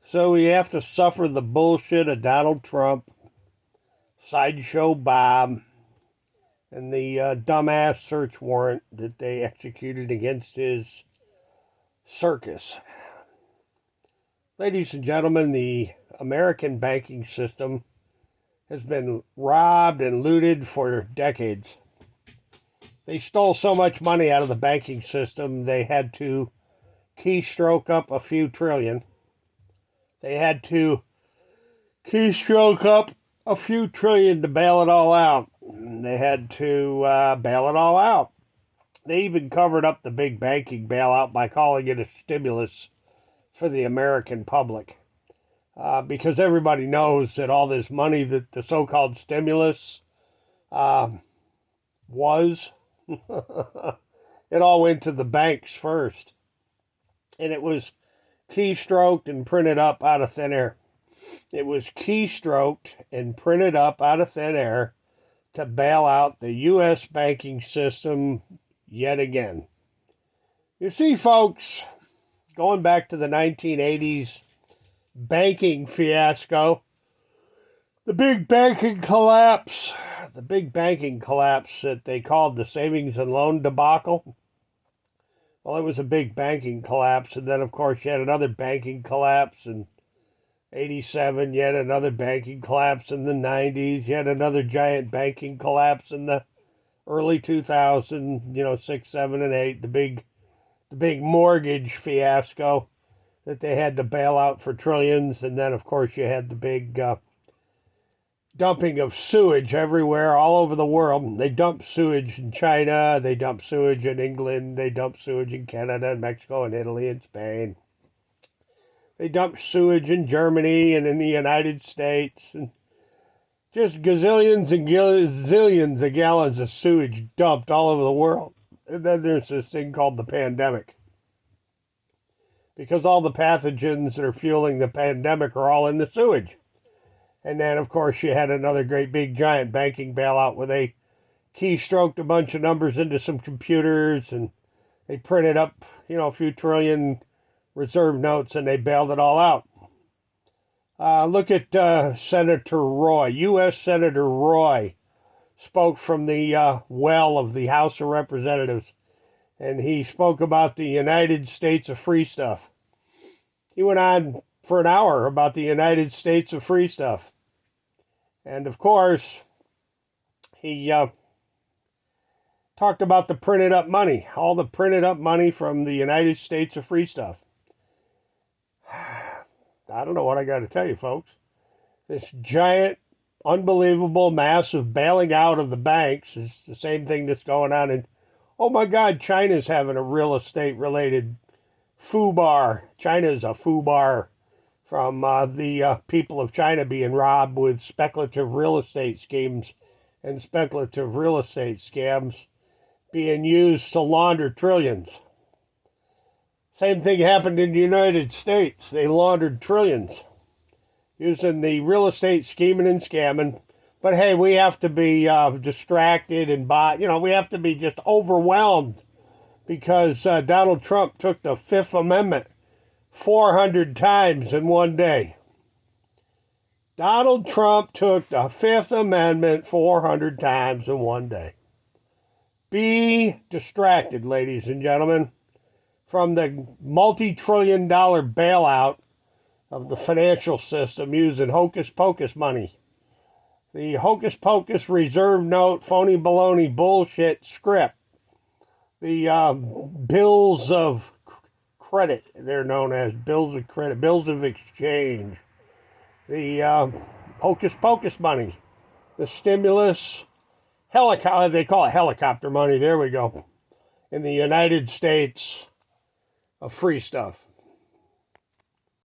So we have to suffer the bullshit of Donald Trump, Sideshow Bob, and the dumbass search warrant that they executed against his circus. Ladies and gentlemen, the American banking system has been robbed and looted for decades. They stole so much money out of the banking system, they had to keystroke up a few trillion. They had to keystroke up a few trillion to bail it all out. They had to bail it all out. They even covered up the big banking bailout by calling it a stimulus for the American public. Because everybody knows that all this money that the so-called stimulus was, it all went to the banks first. And it was keystroked and printed up out of thin air. It was keystroked and printed up out of thin air to bail out the U.S. banking system yet again. You see, folks, going back to the 1980s banking fiasco, the big banking collapse that they called the savings and loan debacle. Well, it was a big banking collapse, and then, of course, you had another banking collapse in 87, yet another banking collapse in the 90s, yet another giant banking collapse in the early 2000s, 6, 7, and 8, the big mortgage fiasco that they had to bail out for trillions, and then, of course, you had the big dumping of sewage everywhere, all over the world. They dumped sewage in China, they dumped sewage in England, they dumped sewage in Canada and Mexico and Italy and Spain. They dumped sewage in Germany and in the United States, and just gazillions and zillions of gallons of sewage dumped all over the world. And then there's this thing called the pandemic. Because all the pathogens that are fueling the pandemic are all in the sewage. And then, of course, you had another great big giant banking bailout where they keystroked a bunch of numbers into some computers and they printed up, a few trillion reserve notes and they bailed it all out. Look at Senator Roy. U.S. Senator Roy spoke from the well of the House of Representatives, and he spoke about the United States of free stuff. He went on for an hour about the United States of free stuff. And, of course, he talked about the printed up money, all the printed up money from the United States of free stuff. I don't know what I got to tell you, folks. This giant, unbelievable, massive bailing out of the banks is the same thing that's going on in, oh my God, China's having a real estate-related foobar. China's a foobar from the people of China being robbed with speculative real estate schemes and speculative real estate scams being used to launder trillions. Same thing happened in the United States. They laundered trillions using the real estate scheming and scamming. But hey, we have to be distracted and we have to be just overwhelmed because Donald Trump took the Fifth Amendment 400 times in one day. Donald Trump took the Fifth Amendment 400 times in one day. Be distracted, ladies and gentlemen, from the multi-trillion-dollar bailout of the financial system using hocus-pocus money. The hocus-pocus reserve note, phony baloney bullshit script. The bills of credit, they're known as bills of credit, bills of exchange. The hocus-pocus money. The stimulus, they call it helicopter money, there we go. In the United States of free stuff.